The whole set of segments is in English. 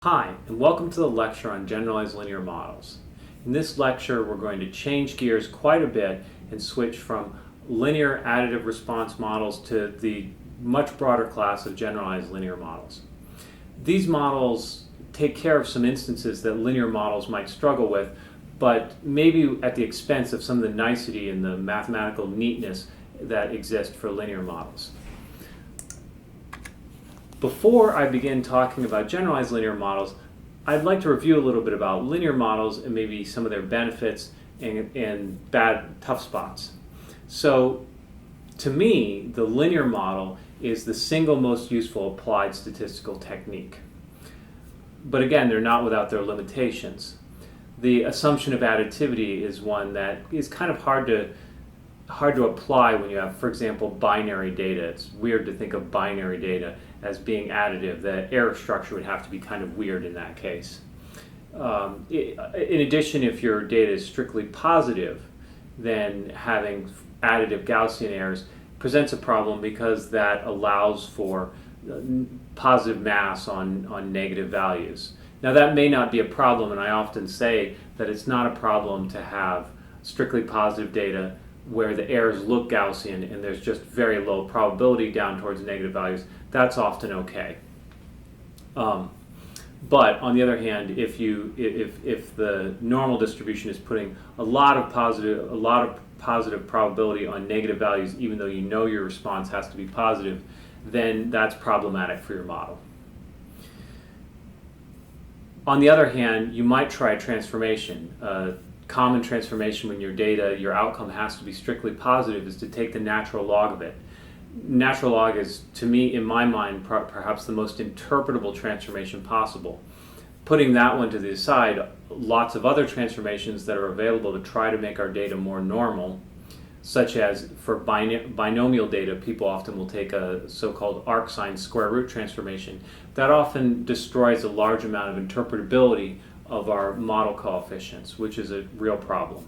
Hi, and welcome to the lecture on generalized linear models. In this lecture, we're going to change gears quite a bit and switch from linear additive response models to the much broader class of generalized linear models. These models take care of some instances that linear models might struggle with, but maybe at the expense of some of the nicety and the mathematical neatness that exist for linear models. Before I begin talking about generalized linear models, I'd like to review a little bit about linear models and maybe some of their benefits and tough spots. So, to me, the linear model is the single most useful applied statistical technique. But again, they're not without their limitations. The assumption of additivity is one that is kind of hard to apply when you have, for example, binary data. It's weird to think of binary data as being additive. The error structure would have to be kind of weird in that case. In addition, if your data is strictly positive, then having additive Gaussian errors presents a problem because that allows for positive mass on negative values. Now that may not be a problem, and I often say that it's not a problem to have strictly positive data where the errors look Gaussian and there's just very low probability down towards negative values. That's often okay. But on the other hand, if the normal distribution is putting a lot of positive probability on negative values, even though you know your response has to be positive, then that's problematic for your model. On the other hand, you might try a transformation. Common transformation when your outcome has to be strictly positive is to take the natural log of it. Natural log is, to me, in my mind, perhaps the most interpretable transformation possible. Putting that one to the side, lots of other transformations that are available to try to make our data more normal, such as for binomial data, people often will take a so-called arcsine square root transformation. That often destroys a large amount of interpretability of our model coefficients, which is a real problem.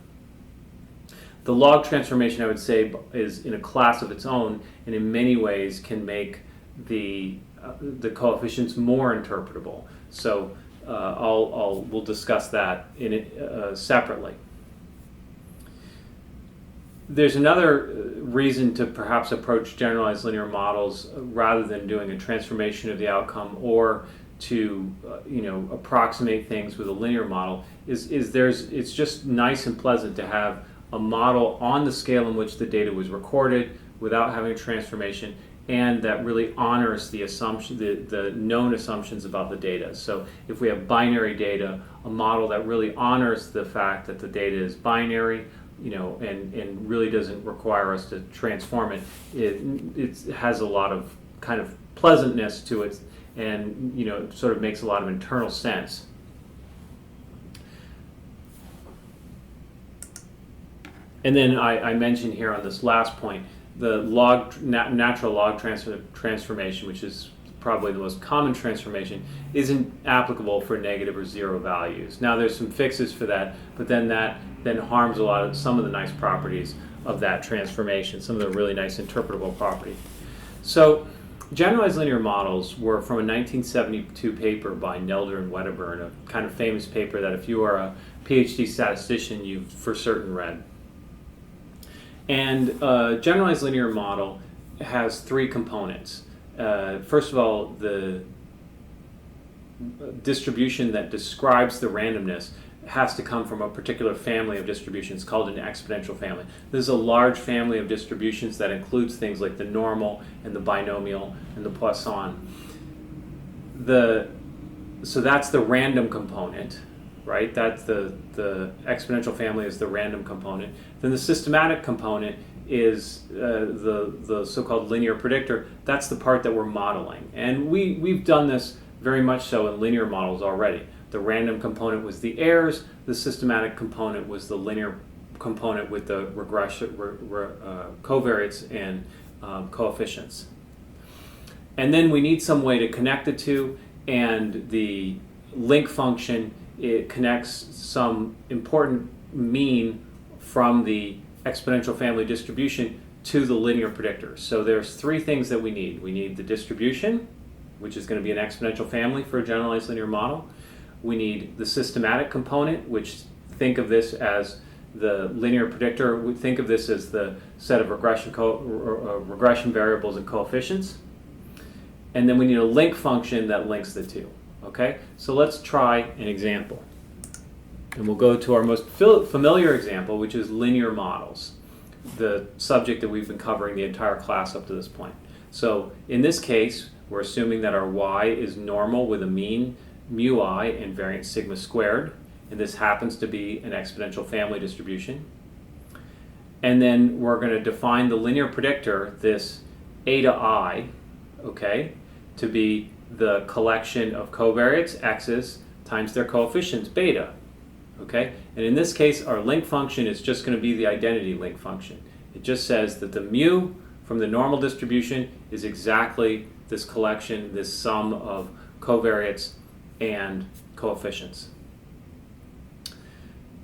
The log transformation, I would say, is in a class of its own, and in many ways can make the coefficients more interpretable. So we'll discuss that separately. There's another reason to perhaps approach generalized linear models rather than doing a transformation of the outcome or to approximate things with a linear model it's just nice and pleasant to have a model on the scale in which the data was recorded without having a transformation, and that really honors the known assumptions about the data. So if we have binary data, a model that really honors the fact that the data is binary, and really doesn't require us to transform it, it has a lot of kind of pleasantness to it, and it sort of makes a lot of internal sense. And then I mentioned here on this last point the natural log transformation, which is probably the most common transformation, isn't applicable for negative or zero values. Now there's some fixes for that, but then that harms some of the nice properties of that transformation, some of the really nice interpretable properties. So generalized linear models were from a 1972 paper by Nelder and Wedderburn, a kind of famous paper that if you are a PhD statistician, you've for certain read. And a generalized linear model has three components. First of all, the distribution that describes the randomness has to come from a particular family of distributions called an exponential family. This is a large family of distributions that includes things like the normal and the binomial and the Poisson. So that's the random component, right? That's the exponential family is the random component. Then the systematic component is the so-called linear predictor. That's the part that we're modeling. And we've done this very much so in linear models already. The random component was the errors, the systematic component was the linear component with the regression, covariates and coefficients. And then we need some way to connect the two, and the link function, it connects some important mean from the exponential family distribution to the linear predictor. So there's three things that we need. We need the distribution, which is going to be an exponential family for a generalized linear model. We need the systematic component, which think of this as the linear predictor. We think of this as the set of regression variables and coefficients. And then we need a link function that links the two. Okay, so let's try an example. And we'll go to our most familiar example, which is linear models, the subject that we've been covering the entire class up to this point. So in this case, we're assuming that our y is normal with a mean mu I and variance sigma squared. And this happens to be an exponential family distribution. And then we're going to define the linear predictor, this eta I, okay, to be the collection of covariates, x's, times their coefficients, beta. Okay? And in this case, our link function is just going to be the identity link function. It just says that the mu from the normal distribution is exactly this collection, this sum of covariates and coefficients.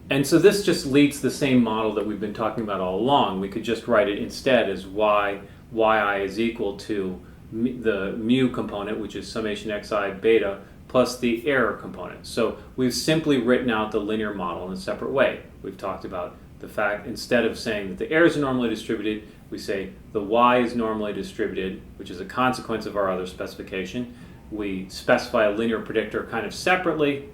And so this just leads the same model that we've been talking about all along. We could just write it instead as yi is equal to the mu component, which is summation xi beta, plus the error component. So we've simply written out the linear model in a separate way. We've talked about the fact, instead of saying that the errors are normally distributed, we say the y is normally distributed, which is a consequence of our other specification. We specify a linear predictor kind of separately,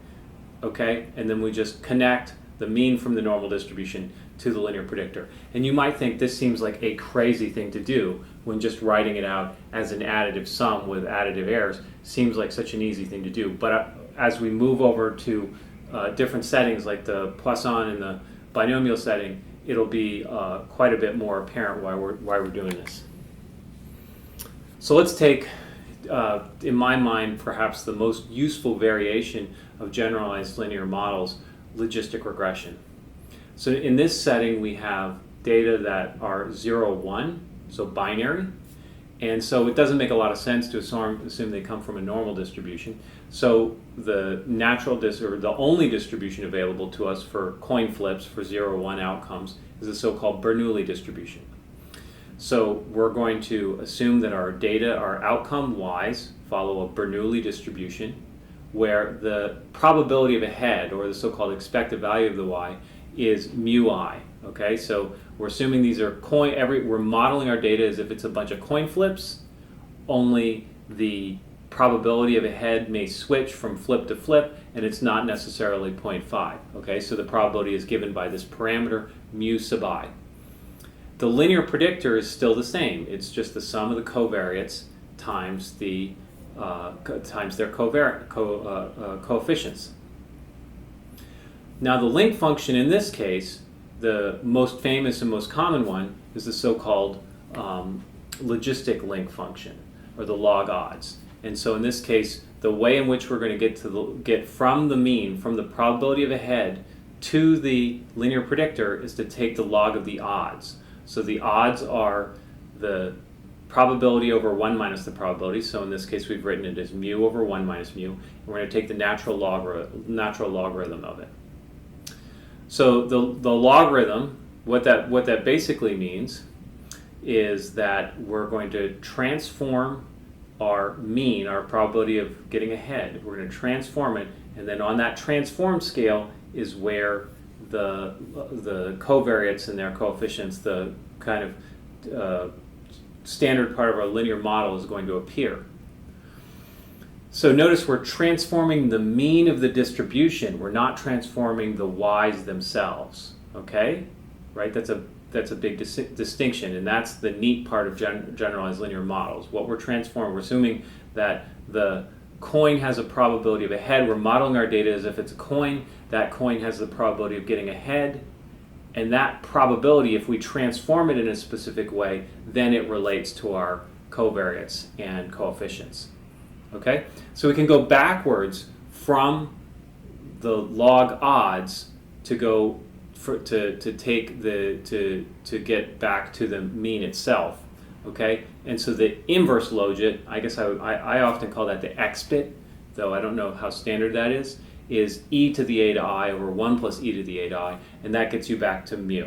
okay, and then we just connect the mean from the normal distribution to the linear predictor. And you might think this seems like a crazy thing to do when just writing it out as an additive sum with additive errors seems like such an easy thing to do. But as we move over to different settings like the Poisson and the binomial setting, it'll be quite a bit more apparent why we're doing this. So let's take, in my mind, perhaps the most useful variation of generalized linear models, logistic regression. So in this setting, we have data that are 0, 1, so binary. And so it doesn't make a lot of sense to assume they come from a normal distribution. So the the only distribution available to us for coin flips for 0 or 1 outcomes is the so-called Bernoulli distribution. So we're going to assume that our data, our outcome y's, follow a Bernoulli distribution where the probability of a head, or the so-called expected value of the y, is mu I. Okay, so we're assuming these are we're modeling our data as if it's a bunch of coin flips, only the probability of a head may switch from flip to flip, and it's not necessarily 0.5. Okay, so the probability is given by this parameter mu sub I. The linear predictor is still the same. It's just the sum of the covariates times the times their coefficients. Now the link function in this case, the most famous and most common one, is the so-called logistic link function, or the log odds. And so in this case, the way in which we're going to get from the mean, from the probability of a head to the linear predictor, is to take the log of the odds. So the odds are the probability over 1 minus the probability. So in this case, we've written it as mu over 1 minus mu. And we're going to take the natural logarithm of it. So the logarithm, what that basically means is that we're going to transform our mean, our probability of getting ahead. We're going to transform it, and then on that transform scale is where the covariates and their coefficients, the kind of standard part of our linear model, is going to appear. So notice we're transforming the mean of the distribution. We're not transforming the y's themselves. Okay, right? That's a big distinction, and that's the neat part of generalized linear models. What we're transforming, we're assuming that the coin has a probability of a head. We're modeling our data as if it's a coin. That coin has the probability of getting ahead, and that probability, if we transform it in a specific way, then it relates to our covariates and coefficients. Okay, so we can go backwards from the log odds to go to get back to the mean itself. Okay, and so the inverse logit, I guess I often call that the x-bit, though I don't know how standard that is e to the eta I over 1 plus e to the eta I, and that gets you back to mu.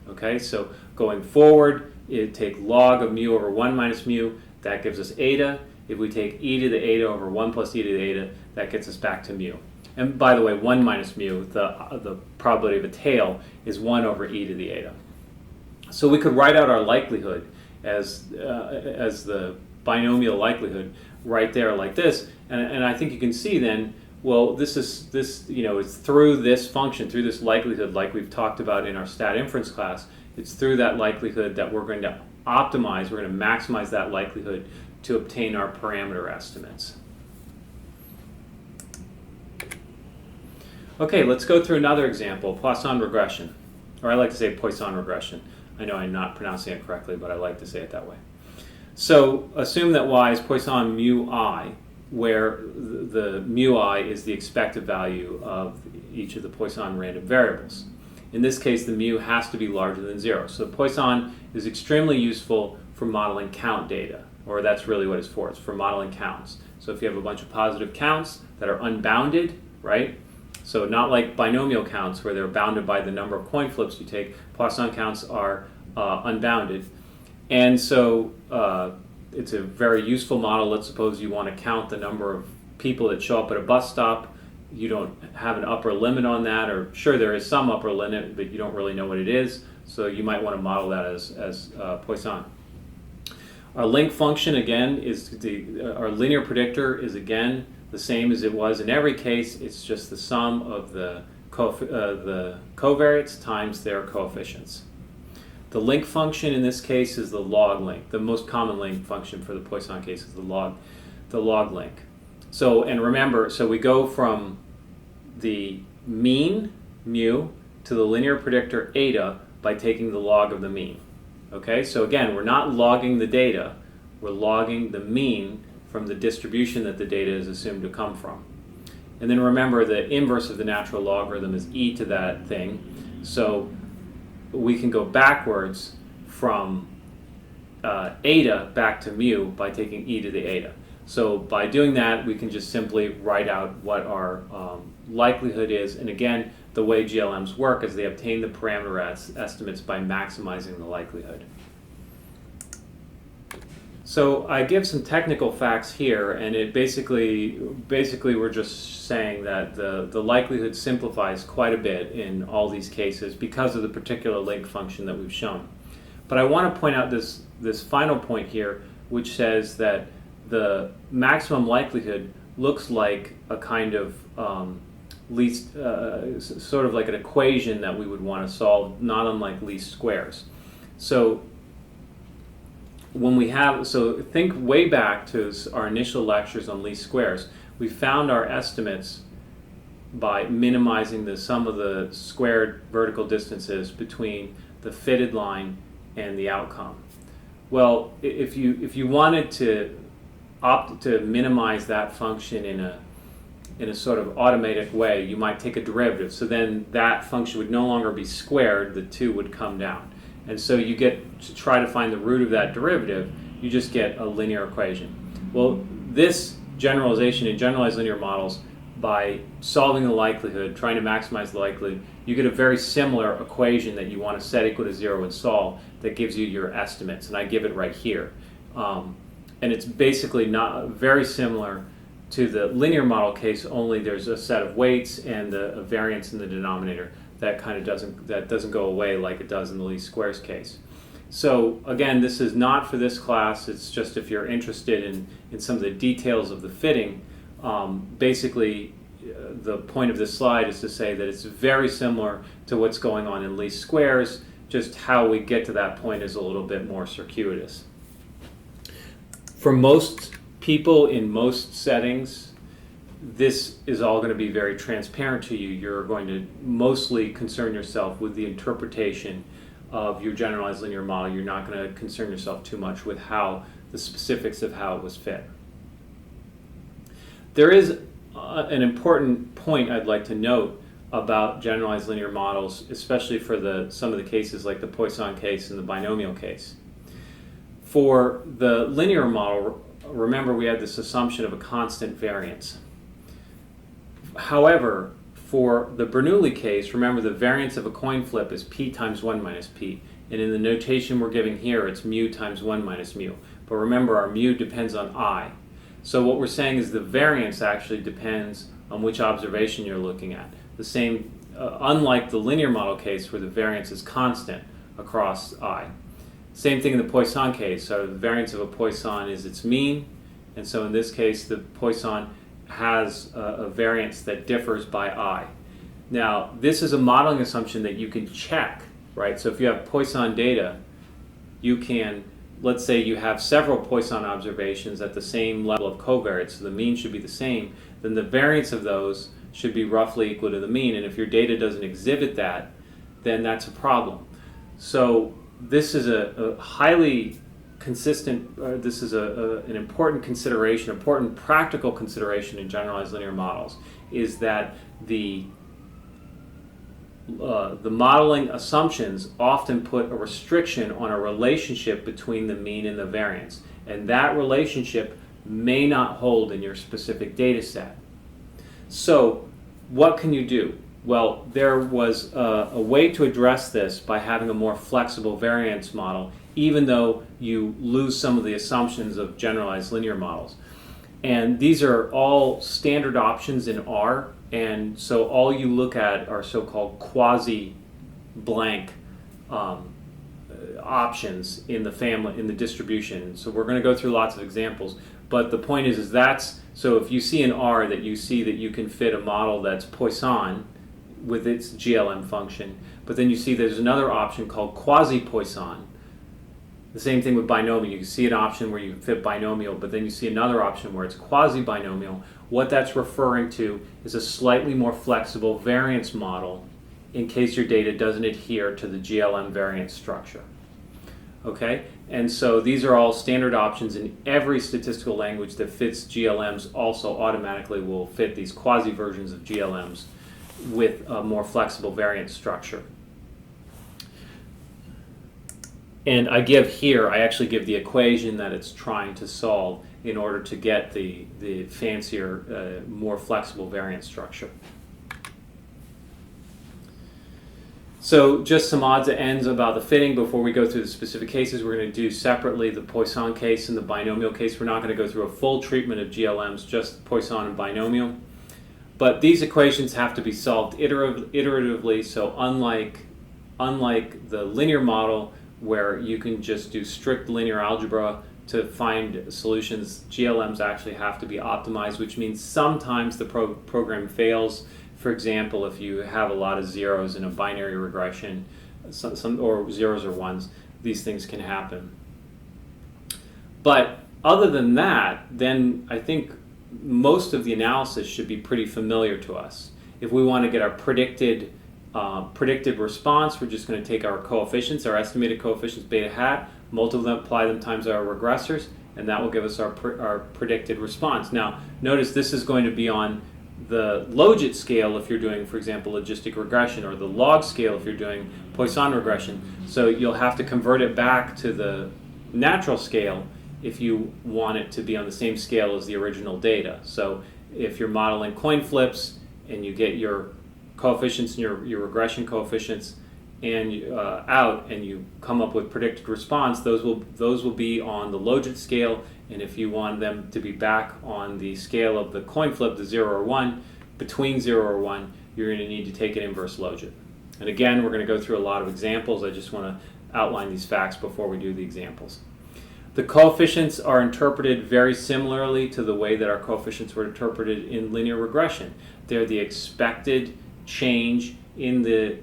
Okay, so going forward, take log of mu over 1 minus mu, that gives us eta. If we take e to the eta over 1 plus e to the eta, that gets us back to mu. And by the way, 1 minus mu, the probability of a tail, is 1 over e to the eta. So we could write out our likelihood as the binomial likelihood right there like this. And I think you can see then, well, it's through this function, through this likelihood, like we've talked about in our stat inference class. It's through that likelihood that we're going to optimize, we're going to maximize that likelihood to obtain our parameter estimates. Okay, let's go through another example, Poisson regression. Or I like to say Poisson regression. I know I'm not pronouncing it correctly, but I like to say it that way. So assume that y is Poisson mu I, where the mu I is the expected value of each of the Poisson random variables. In this case, the mu has to be larger than 0. So Poisson is extremely useful for modeling count data, or that's really what it's for. It's for modeling counts. So if you have a bunch of positive counts that are unbounded, right? So not like binomial counts where they're bounded by the number of coin flips you take. Poisson counts are unbounded. And so it's a very useful model. Let's suppose you want to count the number of people that show up at a bus stop. You don't have an upper limit on that, or sure, there is some upper limit, but you don't really know what it is. So you might want to model that as Poisson. Our link function, again, is our linear predictor is, again, the same as it was in every case. It's just the sum of the covariates times their coefficients. The link function in this case is the log link. The most common link function for the Poisson case is the log link. So, and remember, so we go from the mean, mu, to the linear predictor, eta, by taking the log of the mean. Okay, so again, we're not logging the data, we're logging the mean from the distribution that the data is assumed to come from. And then remember, the inverse of the natural logarithm is e to that thing. So we can go backwards from eta back to mu by taking e to the eta. So by doing that, we can just simply write out what our likelihood is. And again, the way GLMs work is they obtain the parameter estimates by maximizing the likelihood. So I give some technical facts here, and it basically we're just saying that the likelihood simplifies quite a bit in all these cases because of the particular link function that we've shown. But I want to point out this final point here, which says that the maximum likelihood looks like a kind of sort of like an equation that we would want to solve, not unlike least squares. So think way back to our initial lectures on least squares. We found our estimates by minimizing the sum of the squared vertical distances between the fitted line and the outcome. Well, if you wanted to opt to minimize that function in a sort of automatic way, you might take a derivative. So then that function would no longer be squared, the 2 would come down. And so you get to try to find the root of that derivative, you just get a linear equation. Well, this generalization in generalized linear models, by solving the likelihood, trying to maximize the likelihood, you get a very similar equation that you want to set equal to 0 and solve that gives you your estimates. And I give it right here. And it's basically not very similar to the linear model case, only there's a set of weights and a variance in the denominator that kind of doesn't go away like it does in the least squares case. So again, this is not for this class. It's just if you're interested in some of the details of the fitting. Basically, the point of this slide is to say that it's very similar to what's going on in least squares. Just how we get to that point is a little bit more circuitous. For most people in most settings, this is all going to be very transparent to you. You're going to mostly concern yourself with the interpretation of your generalized linear model. You're not going to concern yourself too much with how the specifics of how it was fit. There is an important point I'd like to note about generalized linear models, especially for some of the cases like the Poisson case and the binomial case. For the linear model, remember we had this assumption of a constant variance. However, for the Bernoulli case, remember the variance of a coin flip is p times 1 minus p. And in the notation we're giving here, it's mu times 1 minus mu. But remember, our mu depends on I. So what we're saying is the variance actually depends on which observation you're looking at. The same, unlike the linear model case where the variance is constant across I. Same thing in the Poisson case. So the variance of a Poisson is its mean, and so in this case the Poisson has a variance that differs by I. Now this is a modeling assumption that you can check, right? So if you have Poisson data, you can, let's say you have several Poisson observations at the same level of covariance, so the mean should be the same, then the variance of those should be roughly equal to the mean, and if your data doesn't exhibit that, then that's a problem. So this is a highly consistent, this is an important consideration, important practical consideration in generalized linear models, is that the modeling assumptions often put a restriction on a relationship between the mean and the variance, and that relationship may not hold in your specific data set. So what can you do? Well, there was a way to address this by having a more flexible variance model, even though you lose some of the assumptions of generalized linear models. And these are all standard options in R, and so all you look at are so-called quasi-blank options in the family, in the distribution. So we're going to go through lots of examples, but the point is that's, so if you see in R that you see that you can fit a model that's Poisson with its GLM function, but then you see there's another option called quasi-Poisson. The same thing with binomial. You see an option where you fit binomial, but then you see another option where it's quasi-binomial. What that's referring to is a slightly more flexible variance model in case your data doesn't adhere to the GLM variance structure. Okay? And so these are all standard options, in every statistical language that fits GLMs also automatically will fit these quasi-versions of GLMs with a more flexible variance structure. And I actually give the equation that it's trying to solve in order to get the fancier, more flexible variance structure. So just some odds and ends about the fitting before we go through the specific cases. We're going to do separately the Poisson case and the binomial case. We're not going to go through a full treatment of GLMs, just Poisson and binomial. But these equations have to be solved iteratively, so unlike the linear model where you can just do strict linear algebra to find solutions, GLMs actually have to be optimized, which means sometimes the program fails. For example, if you have a lot of zeros in a binary regression, or zeros or ones, these things can happen. But other than that, then I think most of the analysis should be pretty familiar to us. If we want to get our predicted response, we're just going to take our coefficients, our estimated coefficients beta hat, multiply them times our regressors, and that will give us our predicted response. Now, notice this is going to be on the logit scale if you're doing, for example, logistic regression, or the log scale if you're doing Poisson regression. So you'll have to convert it back to the natural scale if you want it to be on the same scale as the original data. So if you're modeling coin flips and you get your coefficients and your regression coefficients and out, and you come up with predicted response, those will be on the logit scale. And if you want them to be back on the scale of the coin flip, the 0 or 1, between 0 or 1, you're going to need to take an inverse logit. And again, we're going to go through a lot of examples. I just want to outline these facts before we do the examples. The coefficients are interpreted very similarly to the way that our coefficients were interpreted in linear regression. They're the expected change in the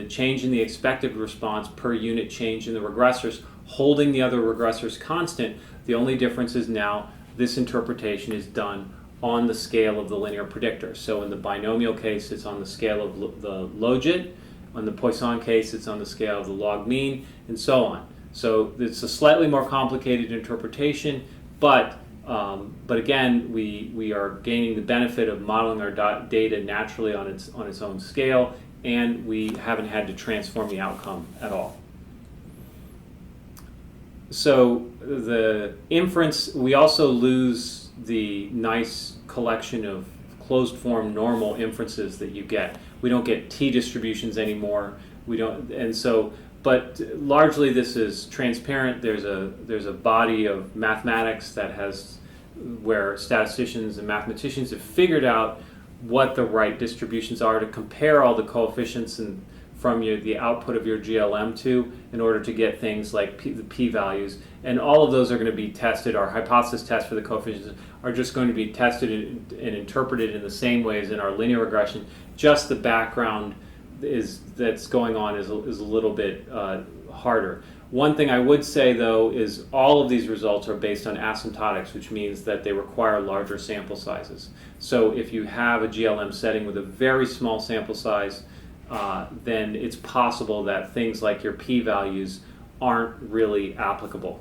change in the expected response per unit change in the regressors, holding the other regressors constant. The only difference is now this interpretation is done on the scale of the linear predictor. So in the binomial case, it's on the scale of the logit. On the Poisson case, it's on the scale of the log mean, and so on. So it's a slightly more complicated interpretation, but again, we are gaining the benefit of modeling our data naturally on its own scale, and we haven't had to transform the outcome at all. So the inference, we also lose the nice collection of closed form normal inferences that you get. We don't get t distributions anymore. We don't, and so. But largely this is transparent. There's a body of mathematics that has where statisticians and mathematicians have figured out what the right distributions are to compare all the coefficients from the output of your GLM to, in order to get things like the p-values. And all of those are going to be tested. Our hypothesis tests for the coefficients are just going to be tested and interpreted in the same way as in our linear regression. Just the background that's going on is a little bit harder. One thing I would say, though, is all of these results are based on asymptotics, which means that they require larger sample sizes. So if you have a GLM setting with a very small sample size, then it's possible that things like your p-values aren't really applicable.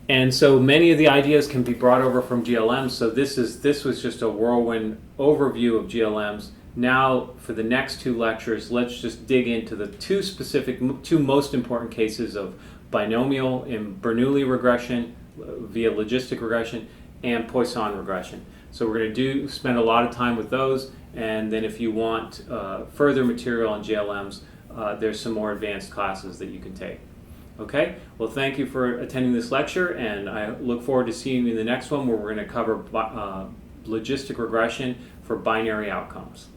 And so many of the ideas can be brought over from GLMs. So this was just a whirlwind overview of GLMs. Now, for the next two lectures, let's just dig into the two most important cases of binomial and Bernoulli regression via logistic regression and Poisson regression. So we're going to spend a lot of time with those, and then if you want further material on GLMs, there's some more advanced classes that you can take. Okay, well, thank you for attending this lecture, and I look forward to seeing you in the next one, where we're going to cover logistic regression for binary outcomes.